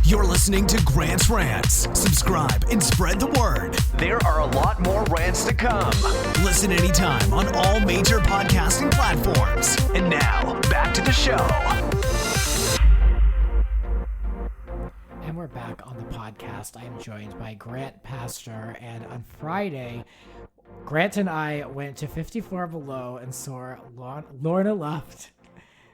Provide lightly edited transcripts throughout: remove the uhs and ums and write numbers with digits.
You're listening to Grant's Rants. Subscribe and spread the word. There are a lot more rants to come. Listen anytime on all major podcasting platforms. And now, back to the show. And we're back on the podcast. I am joined by Grant Pastor, and on Friday, Grant and I went to 54 Below and saw Lorna Luft.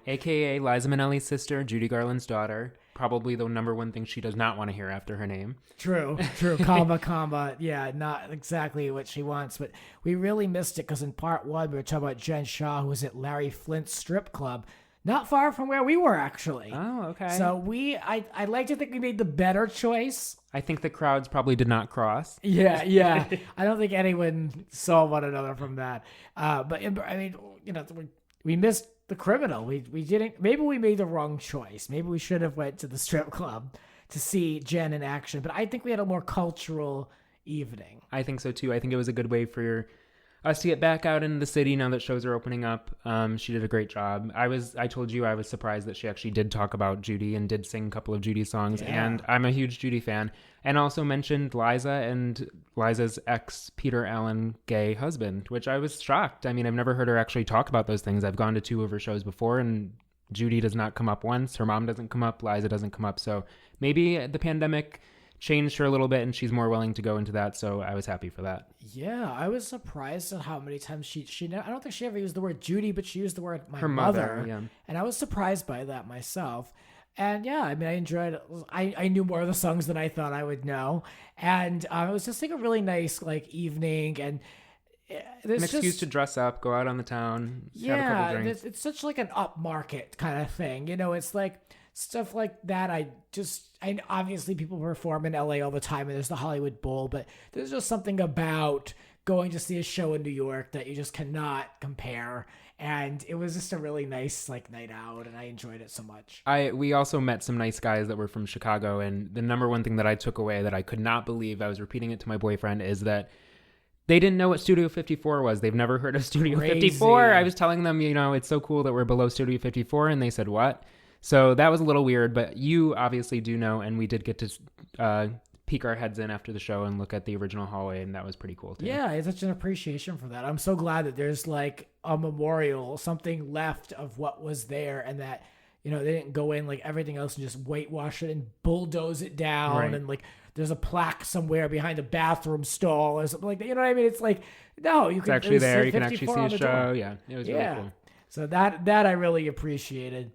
A.K.A. Liza Minnelli's sister, Judy Garland's daughter. Probably the number one thing she does not want to hear after her name. True. Comma. Yeah, not exactly what she wants. But we really missed it because in part one, we were talking about Jen Shah, who was at Larry Flint's strip club. Not far from where we were, actually. Oh, okay. So I like to think we made the better choice. I think the crowds probably did not cross. Yeah. I don't think anyone saw one another from that. But I mean, we missed the criminal. We didn't. Maybe we made the wrong choice. Maybe we should have went to the strip club to see Jen in action. But I think we had a more cultural evening. I think so too. I think it was a good way for us to get back out in the city now that shows are opening up. She did a great job. I told you I was surprised that she actually did talk about Judy and did sing a couple of Judy songs. Yeah. And I'm a huge Judy fan. And also mentioned Liza and Liza's ex Peter Allen gay husband, which I was shocked. I mean, I've never heard her actually talk about those things. I've gone to 2 of her shows before, and Judy does not come up once. Her mom doesn't come up. Liza doesn't come up. So maybe the pandemic changed her a little bit and she's more willing to go into that, so I was happy for that. Yeah, I was surprised at how many times she I don't think she ever used the word Judy, but she used the word her mother. Yeah. And I was surprised by that myself. And yeah, I mean, I enjoyed it. I knew more of the songs than I thought I would know. And it was just like a really nice evening, and an excuse to dress up, go out on the town, have a couple drinks. It's such like an upmarket kind of thing. It's like stuff like that. I obviously people perform in LA all the time, and there's the Hollywood Bowl, but there's just something about going to see a show in New York that you just cannot compare. And it was just a really nice night out, and I enjoyed it so much. We also met some nice guys that were from Chicago, and the number one thing that I took away that I could not believe, I was repeating it to my boyfriend, is that they didn't know what Studio 54 was. They've never heard of Studio 54. I was telling them, it's so cool that we're below Studio 54, and they said, what? So that was a little weird, but you obviously do know, and we did get to peek our heads in after the show and look at the original hallway, and that was pretty cool too. Yeah, it's such an appreciation for that. I'm so glad that there's a memorial, something left of what was there, and that they didn't go in like everything else and just whitewash it and bulldoze it down, right. And there's a plaque somewhere behind a bathroom stall or something like that. You know what I mean? It's no, you can actually there. You can actually see a show. Yeah, it was really cool. So that I really appreciated.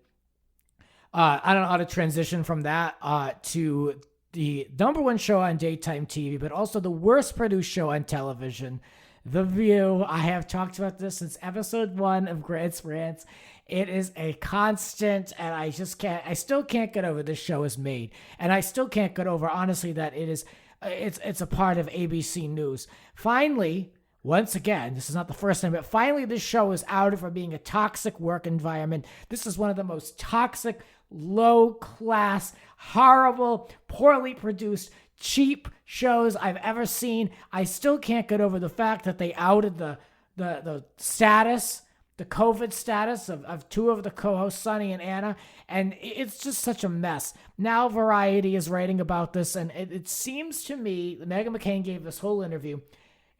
I don't know how to transition from that to the number one show on daytime TV, but also the worst produced show on television, The View. I have talked about this since episode 1 of Grant's Rants. It is a constant, and I still can't get over this show is made. And I still can't get over, honestly, that it's a part of ABC News. Finally, once again, this is not the first time, but finally this show is out from being a toxic work environment. This is one of the most toxic, low-class, horrible, poorly produced, cheap shows I've ever seen. I still can't get over the fact that they outed the status, the COVID status of 2 of the co-hosts, Sunny and Anna, and it's just such a mess. Now Variety is writing about this, and it seems to me, Meghan McCain gave this whole interview,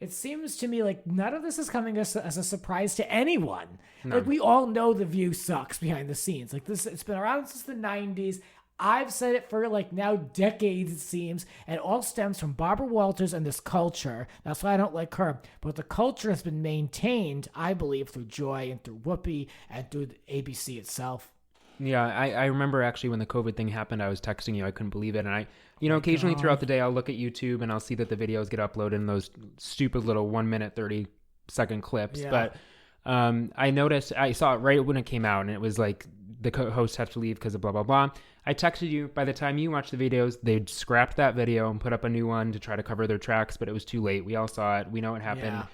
it seems to me like none of this is coming as a surprise to anyone. No. We all know The View sucks behind the scenes. It's been around since the 90s. I've said it for now decades, it seems, and it all stems from Barbara Walters and this culture. That's why I don't like her. But the culture has been maintained, I believe, through Joy and through Whoopi and through the ABC itself. Yeah, I remember actually when the COVID thing happened, I was texting you. I couldn't believe it. And occasionally throughout the day, I'll look at YouTube and I'll see that the videos get uploaded in those stupid little 1 minute, 30-second clips. Yeah. But I noticed, I saw it right when it came out, and it was like the host had to leave because of blah, blah, blah. I texted you. By the time you watched the videos, they'd scrapped that video and put up a new one to try to cover their tracks, but it was too late. We all saw it. We know what happened. Yeah.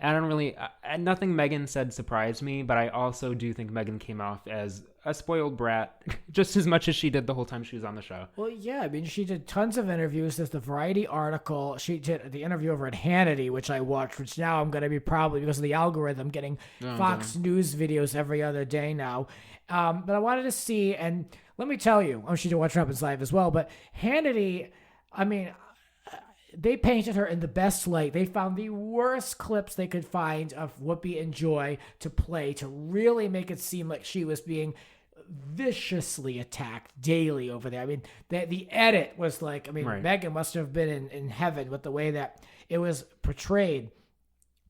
I don't really, nothing Meghan said surprised me, but I also do think Meghan came off as a spoiled brat just as much as she did the whole time she was on the show. Well, yeah, I mean, she did tons of interviews. There's the Variety article. She did the interview over at Hannity, which I watched, which now I'm going to be probably, because of the algorithm, getting Fox News videos every other day now. But I wanted to see, and let me tell you, she did Watch What Happens Live as well, but Hannity, I mean, they painted her in the best light. They found the worst clips they could find of Whoopi and Joy to play to really make it seem like she was being viciously attacked daily over there. I mean, the edit was like, Meghan must have been in heaven with the way that it was portrayed.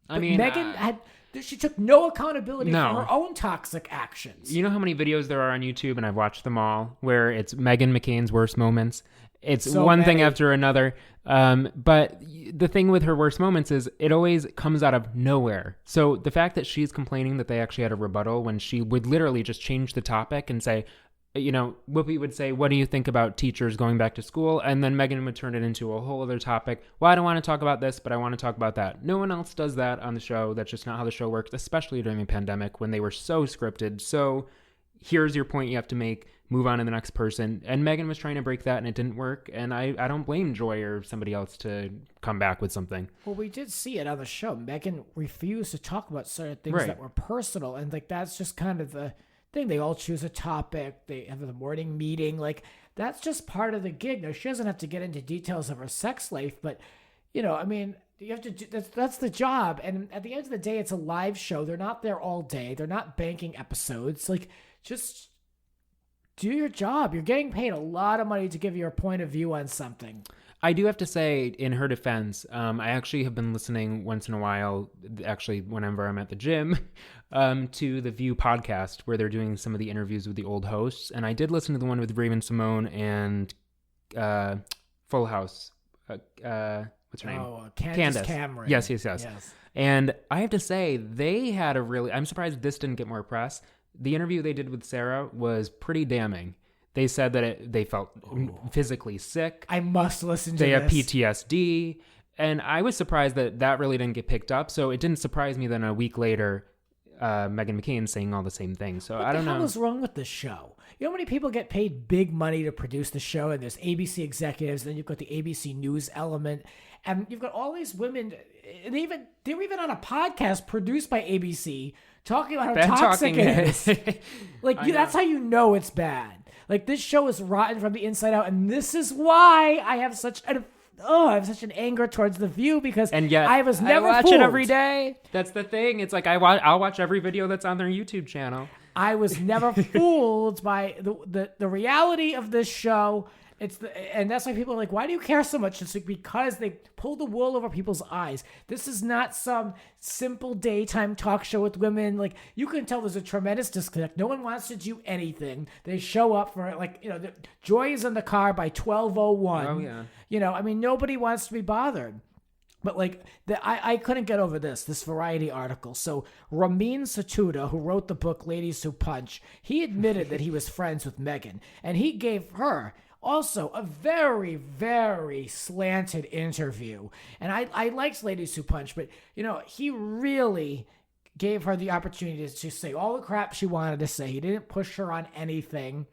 But Meghan she took no accountability for her own toxic actions. You know how many videos there are on YouTube, and I've watched them all, where it's Meghan McCain's worst moments? It's so one thing after another. But the thing with her worst moments is it always comes out of nowhere. So the fact that she's complaining that they actually had a rebuttal when she would literally just change the topic and say, Whoopi would say, what do you think about teachers going back to school? And then Meghan would turn it into a whole other topic. Well, I don't want to talk about this, but I want to talk about that. No one else does that on the show. That's just not how the show works, especially during the pandemic when they were so scripted. So here's your point you have to make. Move on to the next person. And Meghan was trying to break that and it didn't work. And I don't blame Joy or somebody else to come back with something. Well, we did see it on the show. Meghan refused to talk about certain things that were personal. And that's just kind of the thing. They all choose a topic. They have the morning meeting. That's just part of the gig. Now, she doesn't have to get into details of her sex life, but, you have to do, that's the job. And at the end of the day, it's a live show. They're not there all day. They're not banking episodes. Just do your job. You're getting paid a lot of money to give your point of view on something. I do have to say, in her defense, I actually have been listening once in a while, actually whenever I'm at the gym, to the View podcast, where they're doing some of the interviews with the old hosts. And I did listen to the one with Raven Simone and Full House. What's her name? Candace Cameron. Yes. And I have to say, they had I'm surprised this didn't get more press. The interview they did with Sarah was pretty damning. They said that they felt physically sick. I must listen to this. They have PTSD. And I was surprised that really didn't get picked up. So it didn't surprise me that a week later, Meghan McCain saying all the same things. So I don't know. What the hell is wrong with this show? You know how many people get paid big money to produce the show? And there's ABC executives. And then you've got the ABC News element. And you've got all these women. And they're even on a podcast produced by ABC talking about how toxic it is. That's how you know it's bad. This show is rotten from the inside out, and this is why I have such an anger towards The View, because I was never watch fooled. It every day. That's the thing. It's like I'll watch every video that's on their YouTube channel. I was never fooled by the reality of this show. And that's why people are like, why do you care so much? It's because they pull the wool over people's eyes. This is not some simple daytime talk show with women. You can tell there's a tremendous disconnect. No one wants to do anything. They show up for Joy is in the car by 12:01. Oh yeah. Nobody wants to be bothered. But I couldn't get over this Variety article. So Ramin Satuda, who wrote the book Ladies Who Punch, he admitted that he was friends with Meghan, and he gave her also a very, very slanted interview. And I liked Ladies Who Punch, but, he really gave her the opportunity to say all the crap she wanted to say. He didn't push her on anything.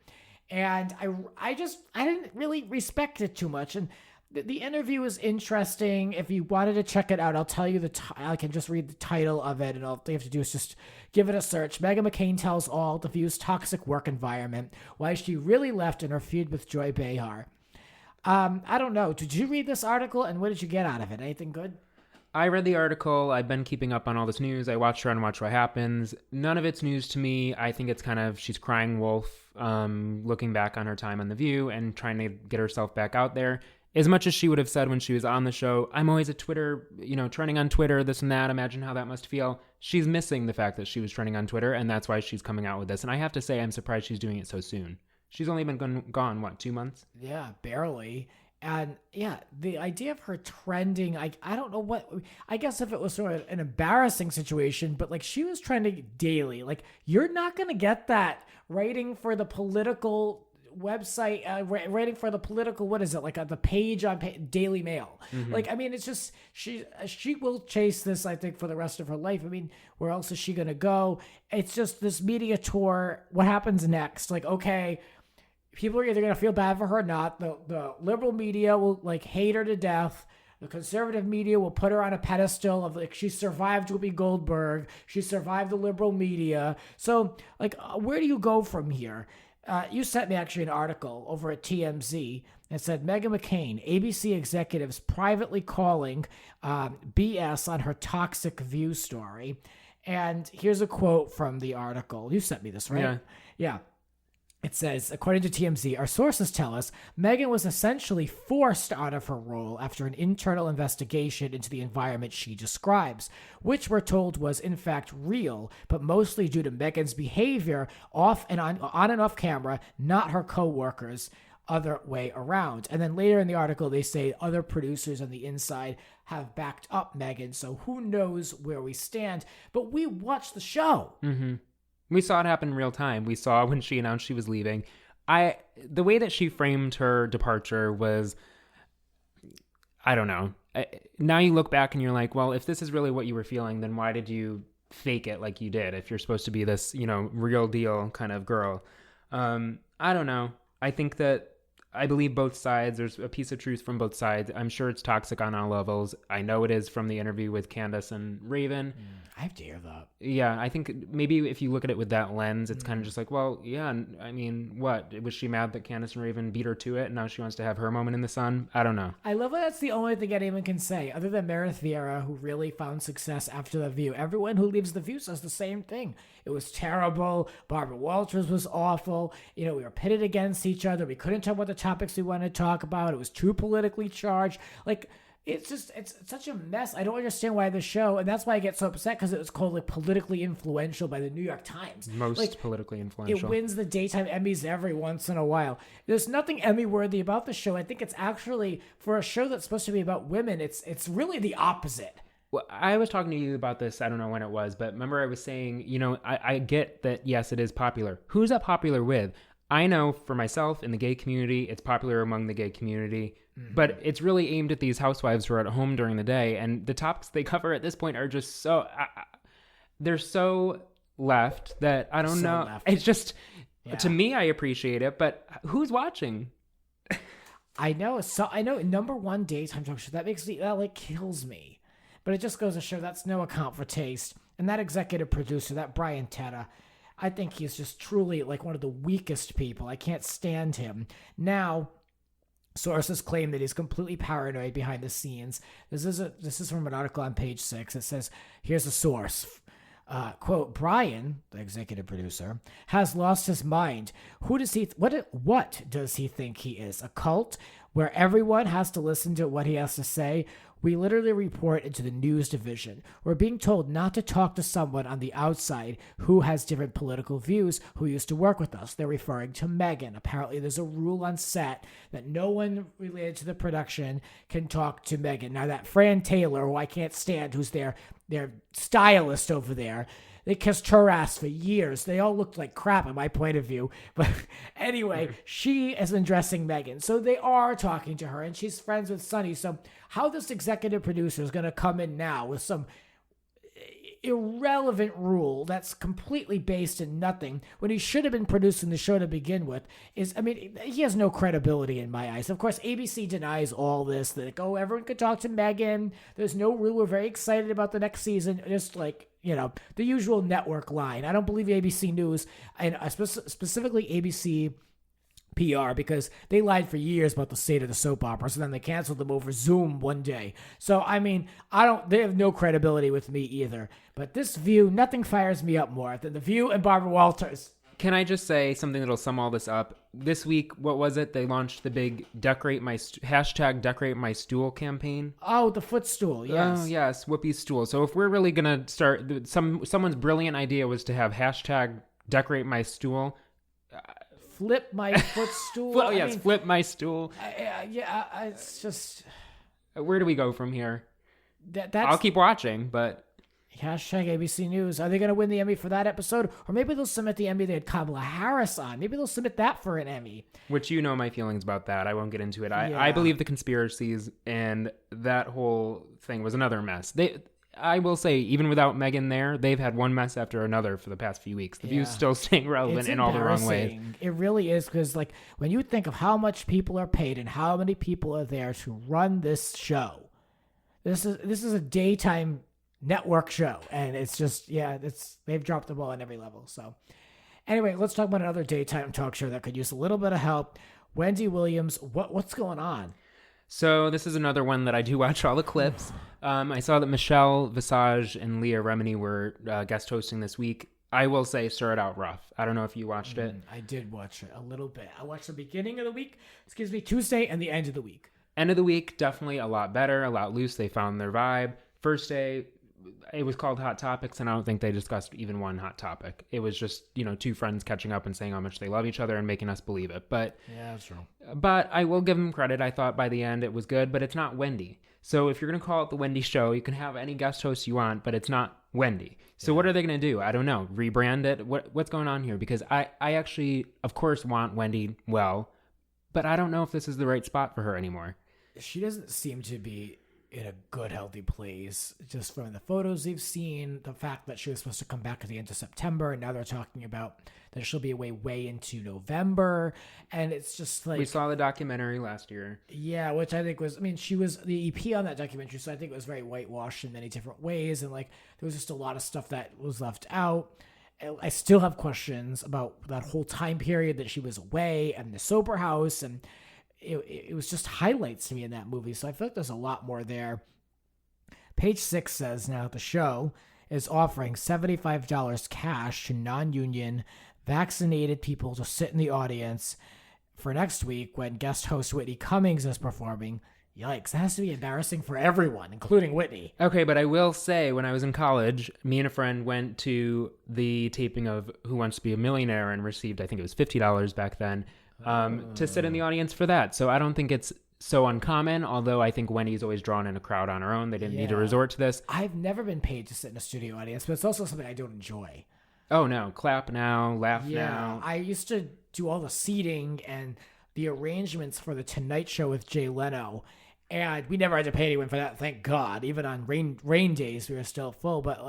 And I didn't really respect it too much. And the interview is interesting. If you wanted to check it out, I'll tell you I can just read the title of it, and all you have to do is just give it a search. Meghan McCain tells all The View's toxic work environment, why she really left in her feud with Joy Behar. I don't know. Did you read this article, and what did you get out of it? Anything good? I read the article. I've been keeping up on all this news. I watched her on Watch What Happens. None of it's news to me. I think it's kind of, she's crying wolf, looking back on her time on The View and trying to get herself back out there. As much as she would have said when she was on the show, I'm always at Twitter, trending on Twitter, this and that. Imagine how that must feel. She's missing the fact that she was trending on Twitter, and that's why she's coming out with this. And I have to say, I'm surprised she's doing it so soon. She's only been gone, 2 months? Yeah, barely. And yeah, the idea of her trending, I don't know what, I guess if it was sort of an embarrassing situation, but she was trending daily. You're not going to get that writing for the political website, writing for the political, what is it, the page on Daily Mail. Mm-hmm. It's just, she will chase this, I think, for the rest of her life. Where else is she going to go? It's just this media tour. What happens next? Okay, people are either going to feel bad for her or not. The liberal media will hate her to death. The conservative media will put her on a pedestal of she survived Whoopi Goldberg. She survived the liberal media. So where do you go from here? You sent me actually an article over at TMZ. It said Meghan McCain, ABC executives privately calling BS on her toxic View story. And here's a quote from the article. You sent me this, right? Yeah. It says, according to TMZ, our sources tell us Meghan was essentially forced out of her role after an internal investigation into the environment she describes, which we're told was in fact real, but mostly due to Meghan's behavior off and on and off camera, not her co-workers, other way around. And then later in the article, they say other producers on the inside have backed up Meghan, so who knows where we stand. But we watched the show. Mm-hmm. We saw it happen in real time. We saw when she announced she was leaving. The way that she framed her departure was, I don't know. Now you look back and you're like, well, if this is really what you were feeling, then why did you fake it like you did? If you're supposed to be this, real deal kind of girl. I don't know. I believe both sides. There's a piece of truth from both sides. I'm sure it's toxic on all levels. I know it is from the interview with Candace and Raven. I have to hear that. Yeah, I think maybe if you look at it with that lens, it's kind of just like, well, yeah, I mean, what? Was she mad that Candace and Raven beat her to it and now she wants to have her moment in the sun? I don't know. I love that that's the only thing anyone can say, other than Meredith Vieira, who really found success after The View. Everyone who leaves The View says the same thing. It was terrible. Barbara Walters was awful. We were pitted against each other. We couldn't talk about the topics we wanted to talk about. It was too politically charged. It's such a mess. I don't understand why the show, and that's why I get so upset, because it was called politically influential by the New York Times. Most politically influential. It wins the daytime Emmys every once in a while. There's nothing Emmy worthy about the show. I think it's actually, for a show that's supposed to be about women, it's really the opposite. Well, I was talking to you about this, I don't know when it was, but remember I was saying, I get that, yes, it is popular. Who's that popular with? I know for myself in the gay community, it's popular among the gay community, but it's really aimed at these housewives who are at home during the day. And the topics they cover at this point are just so, they're so left that I don't know. Left. It's just, to me, I appreciate it, but who's watching? I know. So I know number one daytime talk show, that kills me. But it just goes to show that's no account for taste. And that executive producer, that Brian Teta, I think he's just truly one of the weakest people. I can't stand him. Now, sources claim that he's completely paranoid behind the scenes. This is from an article on page 6. It says, here's a source. Quote, Brian, the executive producer, has lost his mind. What does he think he is? A cult where everyone has to listen to what he has to say? We literally report into the news division. We're being told not to talk to someone on the outside who has different political views who used to work with us. They're referring to Meghan. Apparently there's a rule on set that no one related to the production can talk to Meghan. Now that Fran Taylor, who I can't stand, who's their stylist over there, they kissed her ass for years. They all looked like crap in my point of view. But anyway, she has been dressing Meghan. So they are talking to her, and she's friends with Sonny. So how this executive producer is going to come in now with some irrelevant rule that's completely based in nothing when he should have been producing the show to begin with he has no credibility in my eyes. Of course, ABC denies all this, that everyone could talk to Meghan. There's no rule. We're very excited about the next season. Just the usual network line. I don't believe ABC News, and specifically ABC PR, because they lied for years about the state of the soap operas, and then they canceled them over Zoom one day. So, they have no credibility with me either. But this View, nothing fires me up more than The View and Barbara Walters. Can I just say something that'll sum all this up? This week, what was it? They launched the big Decorate My Stool campaign. Oh, the footstool, yes. Oh, yes, Whoopi's stool. So if we're really going to start, someone's brilliant idea was to have Decorate My Stool. Flip my footstool. Flip my stool. It's just... Where do we go from here? That's... I'll keep watching, but... #ABC News. Are they going to win the Emmy for that episode? Or maybe they'll submit the Emmy they had Kamala Harris on. Maybe they'll submit that for an Emmy. Which my feelings about that. I won't get into it. I believe the conspiracies, and that whole thing was another mess. I will say, even without Meghan there, they've had one mess after another for the past few weeks. The View's still staying relevant in all the wrong ways. It really is, because when you think of how much people are paid and how many people are there to run this show, this is a daytime network show, and it's just they've dropped the ball on every level. So Anyway, let's talk about another daytime talk show that could use a little bit of help. Wendy Williams, what's going on? So this is another one that I do watch all the clips. I saw that Michelle Visage and Leah Remini were guest hosting this week. I will say, started out rough. I don't know if you watched it. I did watch it a little bit. I watched the beginning of the week, Tuesday, and the end of the week. End of the week, definitely a lot better, a lot loose. They found their vibe. First day, it was called Hot Topics, and I don't think they discussed even one hot topic. It was just, two friends catching up and saying how much they love each other and making us believe it. But yeah, that's true. But I will give them credit. I thought by the end it was good, but it's not Wendy. So if you're going to call it the Wendy Show, you can have any guest host you want, but it's not Wendy. So what are they going to do? I don't know. Rebrand it? What's going on here? Because I actually, of course, want Wendy well, but I don't know if this is the right spot for her anymore. She doesn't seem to be in a good, healthy place. Just from the photos they've seen, the fact that she was supposed to come back at the end of September, and now they're talking about that she'll be away way into November, and it's just like... We saw the documentary last year. Yeah, which I think was... she was the EP on that documentary, so I think it was very whitewashed in many different ways, and there was just a lot of stuff that was left out. I still have questions about that whole time period that she was away, and the sober house, and it was just highlights to me in that movie, so I feel like there's a lot more there. Page 6 says now the show is offering $75 cash to non-union vaccinated people to sit in the audience for next week when guest host Whitney Cummings is performing. Yikes, that has to be embarrassing for everyone, including Whitney. Okay, but I will say, when I was in college, me and a friend went to the taping of Who Wants to Be a Millionaire and received, I think it was $50 back then, to sit in the audience for that. So I don't think it's so uncommon, although I think Wendy's always drawn in a crowd on her own. They didn't need to resort to this. I've never been paid to sit in a studio audience, but it's also something I don't enjoy. Oh, no. Clap now, laugh now. I used to do all the seating and the arrangements for the Tonight Show with Jay Leno, and we never had to pay anyone for that, thank God. Even on rain days, we were still full, but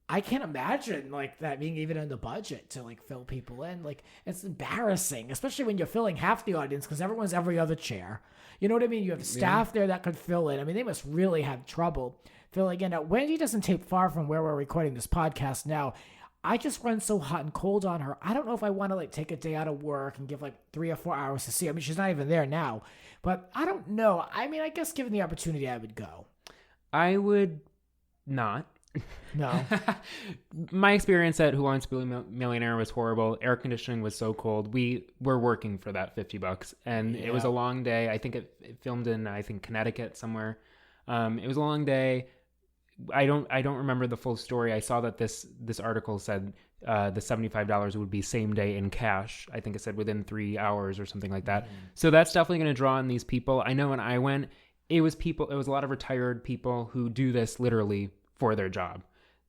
I can't imagine that being even in the budget to fill people in. It's embarrassing, especially when you're filling half the audience because everyone's every other chair. You know what I mean? You have staff there that could fill in. They must really have trouble filling in. Now, Wendy doesn't tape far from where we're recording this podcast now. I just run so hot and cold on her. I don't know if I want to take a day out of work and give 3 or 4 hours to see. She's not even there now, but I don't know. I guess given the opportunity, I would go. I would not. No. My experience at Who Wants to Be a Millionaire was horrible. Air conditioning was so cold. We were working for that $50, and it was a long day. I think it filmed in Connecticut somewhere. It was a long day. I don't remember the full story. I saw that this article said the $75 would be same day in cash. I think it said within 3 hours or something like that. So that's definitely going to draw in these people. I know when I went, it was a lot of retired people who do this literally for their job.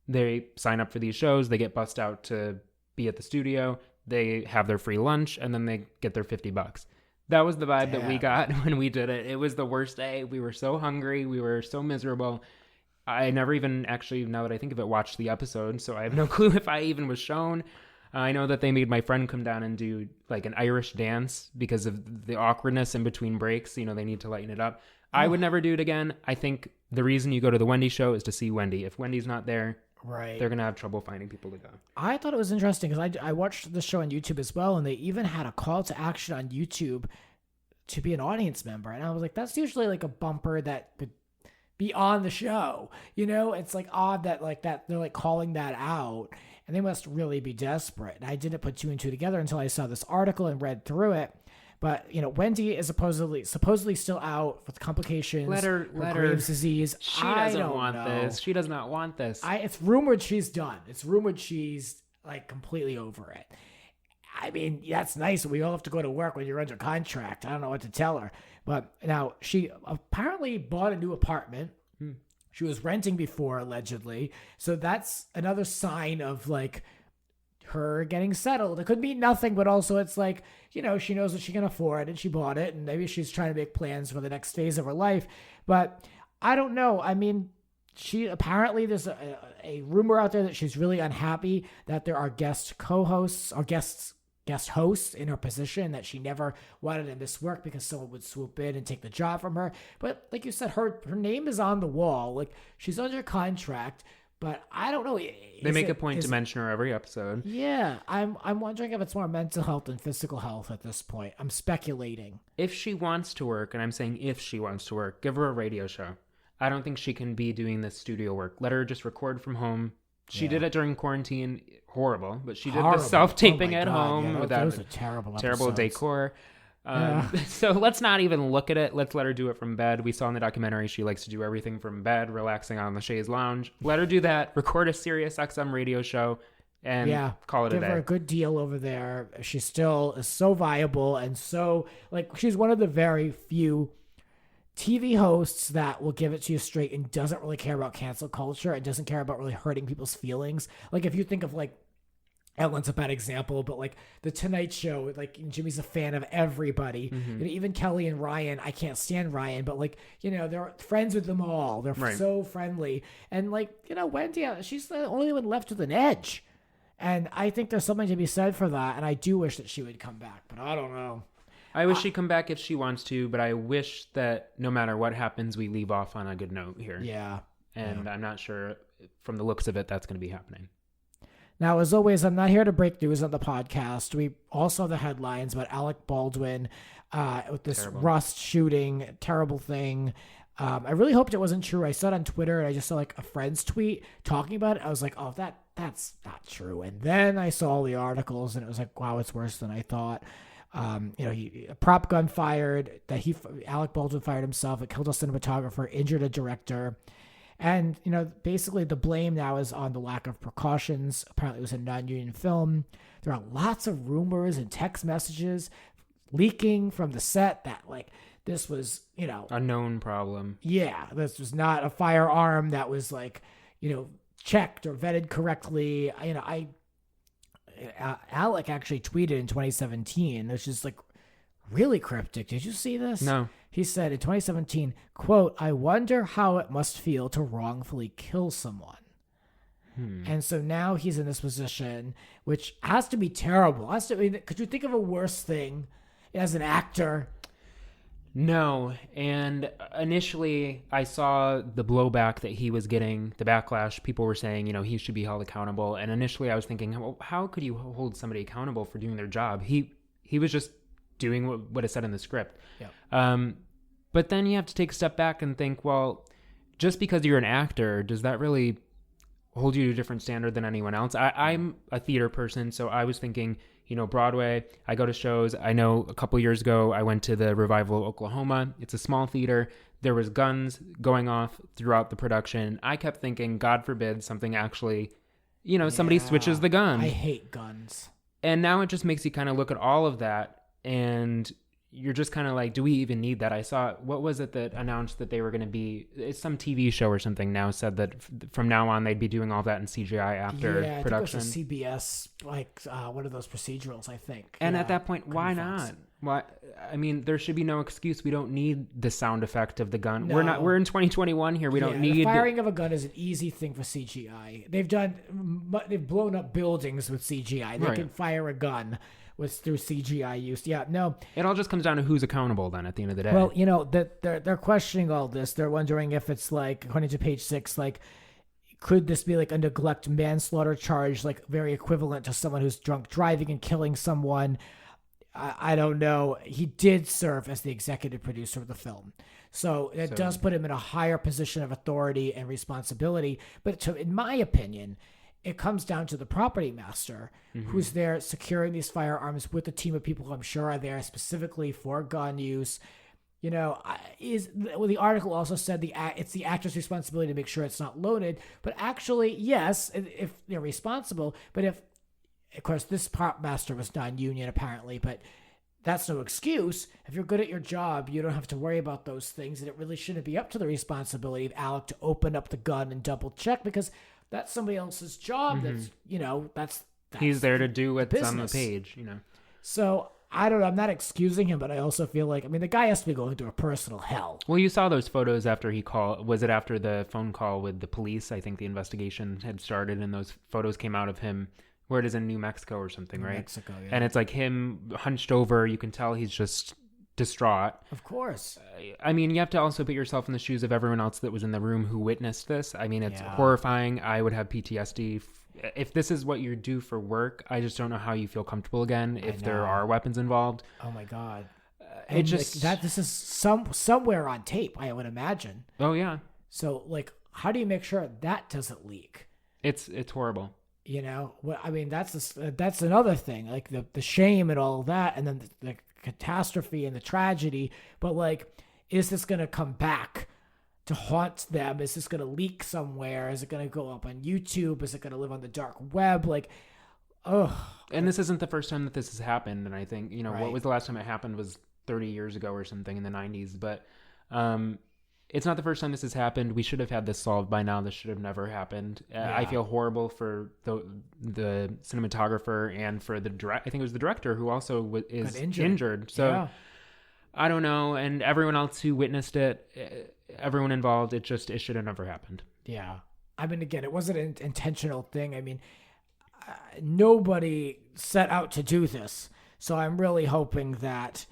They sign up for these shows, they get bussed out to be at the studio, they have their free lunch, and then they get their $50. That was the vibe that we got when we did it. It was the worst day. We were so hungry. We were so miserable. I never even actually, now that I think of it, watched the episode, so I have no clue if I even was shown. I know that they made my friend come down and do an Irish dance because of the awkwardness in between breaks. They need to lighten it up. I would never do it again. I think the reason you go to the Wendy Show is to see Wendy. If Wendy's not there, they're going to have trouble finding people to go. I thought it was interesting because I watched the show on YouTube as well, and they even had a call to action on YouTube to be an audience member. And I was like, that's usually a bumper that would be on the show. It's odd that that they're calling that out, and they must really be desperate. And I didn't put 2 and 2 together until I saw this article and read through it. But, Wendy is supposedly still out with complications. Let her. Graves' disease. She doesn't want this. She does not want this. It's rumored she's done. It's rumored she's completely over it. That's nice. We all have to go to work when you're under contract. I don't know what to tell her. But now she apparently bought a new apartment. She was renting before, allegedly. So that's another sign of her getting settled. It could mean nothing, but also it's she knows what she can afford and she bought it, and maybe she's trying to make plans for the next phase of her life. But I don't know. She apparently, there's a rumor out there that she's really unhappy that there are guest co-hosts or guest hosts in her position, that she never wanted to miss work because someone would swoop in and take the job from her. But like you said, her name is on the wall. She's under contract. But I don't know. They make a point to mention her every episode. Yeah, I'm wondering if it's more mental health than physical health at this point. I'm speculating. If she wants to work, and I'm saying if she wants to work, give her a radio show. I don't think she can be doing this studio work. Let her just record from home. She did it during quarantine. Horrible, but she did the self-taping at home with those are terrible decor. So let's not even look at it. Let's let her do it from bed. We saw in the documentary she likes to do everything from bed, relaxing on the chaise lounge. Let her do that. Record a Sirius XM radio show and call it a day. Give her a good deal over there. She still is so viable and so she's one of the very few TV hosts that will give it to you straight and doesn't really care about cancel culture and doesn't care about really hurting people's feelings. If you think of Ellen's a bad example, but the Tonight Show, Jimmy's a fan of everybody. Even Kelly and Ryan, I can't stand Ryan, but they're friends with them all. They're so friendly. And Wendy, she's the only one left with an edge. And I think there's something to be said for that. And I do wish that she would come back, but I don't know. I wish she'd come back if she wants to, but I wish that no matter what happens, we leave off on a good note here. Yeah. And I'm not sure from the looks of it, that's going to be happening. Now, as always, I'm not here to break news on the podcast. We also have the headlines about Alec Baldwin with this Rust shooting, terrible thing. I really hoped it wasn't true. I saw it on Twitter, and I just saw a friend's tweet talking about it. I was like, oh, that's not true. And then I saw all the articles, and it was like, wow, it's worse than I thought. A prop gun fired, Alec Baldwin fired himself. It killed a cinematographer, injured a director. And, basically the blame now is on the lack of precautions. Apparently it was a non-union film. There are lots of rumors and text messages leaking from the set that this was, a known problem. Yeah, this was not a firearm that was checked or vetted correctly. Alec actually tweeted in 2017, which is really cryptic. Did you see this? No. He said in 2017, quote, "I wonder how it must feel to wrongfully kill someone." And so now he's in this position, which has to be terrible. Could you think of a worse thing as an actor? No. And initially I saw the blowback that he was getting, the backlash. People were saying, he should be held accountable. And initially I was thinking, well, how could you hold somebody accountable for doing their job? He was just doing what it said in the script. Yeah. But then you have to take a step back and think, well, just because you're an actor, does that really hold you to a different standard than anyone else? I'm a theater person, so I was thinking, Broadway, I go to shows. I know a couple years ago, I went to the Revival Oklahoma. It's a small theater. There was guns going off throughout the production. I kept thinking, God forbid something actually, somebody switches the gun. I hate guns. And now it just makes you kind of look at all of that, and you're just kind of like, do we even need that? I saw, what was it that announced that they were going to be, it's some TV show or something now said that from now on they'd be doing all that in CGI after production. I think it was a CBS, one of those procedurals, I think. And at that point, why not? Why? I mean, there should be no excuse. We don't need the sound effect of the gun. No. We're in 2021 here. We don't need. The firing of a gun is an easy thing for CGI. They've blown up buildings with CGI. They can fire a gun through CGI use. Yeah, no. It all just comes down to who's accountable then at the end of the day. Well, they're questioning all this. They're wondering if it's according to page 6, could this be a neglect manslaughter charge, very equivalent to someone who's drunk driving and killing someone? I don't know. He did serve as the executive producer of the film. So it does put him in a higher position of authority and responsibility. But in my opinion, it comes down to the property master who's there securing these firearms with a team of people who I'm sure are there specifically for gun use. The article also said it's the actor's responsibility to make sure it's not loaded. But actually, yes, if they're responsible. But of course, this prop master was non-union apparently, but that's no excuse. If you're good at your job, you don't have to worry about those things. And it really shouldn't be up to the responsibility of Alec to open up the gun and double check because that's somebody else's job. That's he's there to do what's on the page, So I don't know. I'm not excusing him, but I also feel the guy has to be going through a personal hell. Well, you saw those photos after he called. Was it after the phone call with the police? I think the investigation had started, and those photos came out of him where it is in New Mexico or something, right? Mexico, yeah. And it's him hunched over. You can tell he's just distraught. Of course. I mean, you have to also put yourself in the shoes of everyone else that was in the room who witnessed this. I mean, it's horrifying. I would have PTSD. If this is what you do for work, I just don't know how you feel comfortable again if there are weapons involved. Oh my God. It just this is somewhere on tape, I would imagine. Oh yeah. So like, how do you make sure that doesn't leak? It's horrible. You know, I mean, that's another thing, like the shame and all of that, and then the catastrophe and the tragedy. But like, is this going to come back to haunt them? Is this going to leak somewhere? Is it going to go up on YouTube? Is it going to live on the dark web? Like, And this isn't the first time that this has happened. And I think, Right. what was the last time it happened was 30 years ago or something in the 90s. But it's not the first time this has happened. We should have had this solved by now. This should have never happened. I feel horrible for the cinematographer and for the I think it was the director who also is injured. So I don't know. And everyone else who witnessed it, everyone involved, it should have never happened. Yeah. I mean, again, it wasn't an intentional thing. I mean, nobody set out to do this. So I'm really hoping that,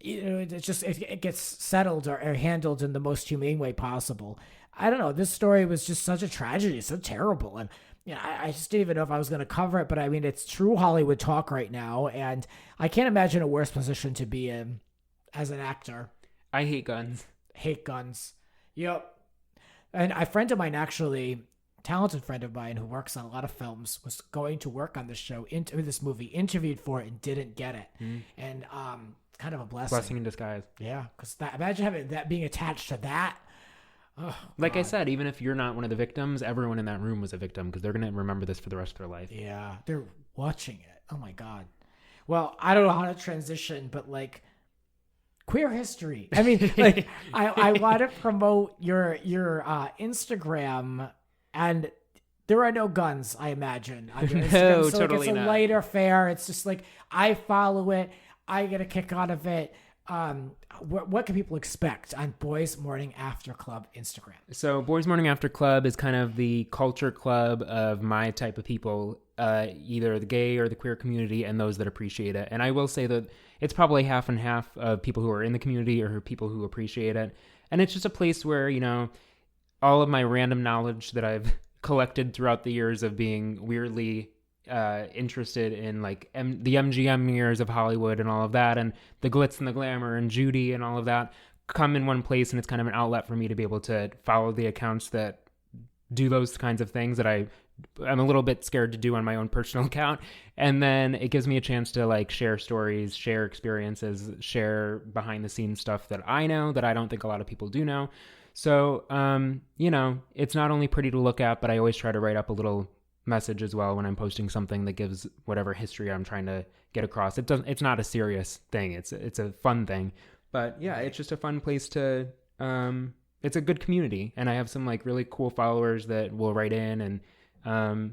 it gets settled or handled in the most humane way possible. I don't know. This story was just such a tragedy, so terrible. And I just didn't even know if I was going to cover it, but I mean, it's true Hollywood talk right now. And I can't imagine a worse position to be in as an actor. I hate guns. Hate guns. Yep. And a friend of mine, actually, talented friend of mine who works on a lot of films, was going to work on this show, this movie, interviewed for it and didn't get it. And, kind of a blessing in disguise. Yeah, because imagine having that being attached to that. Oh, like I said, even if you're not one of the victims, everyone in that room was a victim because they're going to remember this for the rest of their life. Yeah, they're watching it. Oh my God. Well, I don't know how to transition, but like queer history. I mean, like I want to promote your Instagram, and there are no guns, I imagine. On your Instagram. No, so totally like, it's a not. lighter fare. It's just like I follow it. I get a kick out of it. What can people expect on Boys Morning After Club Instagram? So Boys Morning After Club is kind of the culture club of my type of people, either the gay or the queer community and those that appreciate it. And I will say that it's probably half and half of people who are in the community or people who appreciate it. And it's just a place where, all of my random knowledge that I've collected throughout the years of being weirdly interested in like the MGM years of Hollywood and all of that, and the glitz and the glamour and Judy and all of that come in one place, and it's kind of an outlet for me to be able to follow the accounts that do those kinds of things that I'm a little bit scared to do on my own personal account. And then it gives me a chance to like share stories, share experiences, share behind the scenes stuff that I know that I don't think a lot of people do know. So, it's not only pretty to look at, but I always try to write up a little message as well when I'm posting something that gives whatever history I'm trying to get across. It's not a serious thing. It's a fun thing, but yeah, it's just a fun place to, it's a good community, and I have some like really cool followers that will write in, and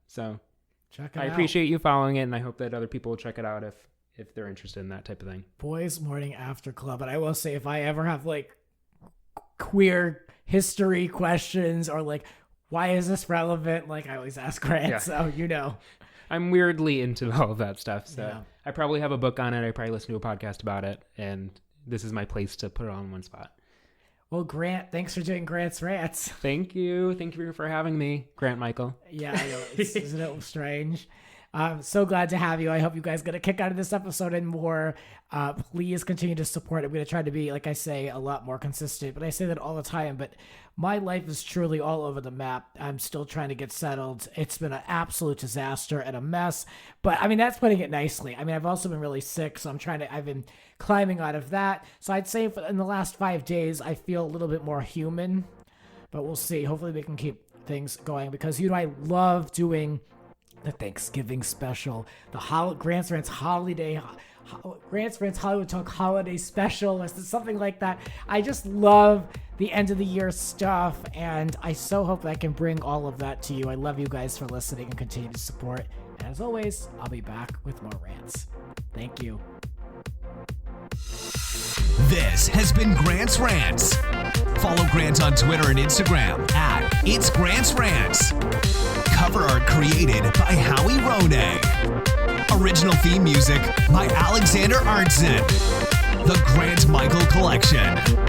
so check it out. I appreciate you following it, and I hope that other people will check it out if they're interested in that type of thing. Boys Morning After Club. And I will say, if I ever have like queer history questions or like, why is this relevant? Like I always ask Grant, so I'm weirdly into all of that stuff. So yeah. I probably have a book on it. I probably listen to a podcast about it, and this is my place to put it on one spot. Well, Grant, thanks for doing Grant's Rants. Thank you. Thank you for having me, Grant Michael. Yeah, I know. Isn't it strange? I'm so glad to have you. I hope you guys get a kick out of this episode and more. Please continue to support. I'm going to try to be, like I say, a lot more consistent, but I say that all the time. But my life is truly all over the map. I'm still trying to get settled. It's been an absolute disaster and a mess, but I mean, that's putting it nicely. I mean, I've also been really sick, so I've been climbing out of that. So I'd say in the last 5 days, I feel a little bit more human, but we'll see. Hopefully we can keep things going because, I love doing the Thanksgiving special, the Grant's Rants holiday, Grant's Rants Hollywood Talk holiday special, or something like that. I just love the end of the year stuff, and I so hope that I can bring all of that to you. I love you guys for listening and continue to support. And as always, I'll be back with more rants. Thank you. This has been Grant's Rants. Follow Grant on Twitter and Instagram at It's Grant's Rants. Cover art created by Howie Ronay. Original theme music by Alexander Arntzen. The Grant Michael Collection.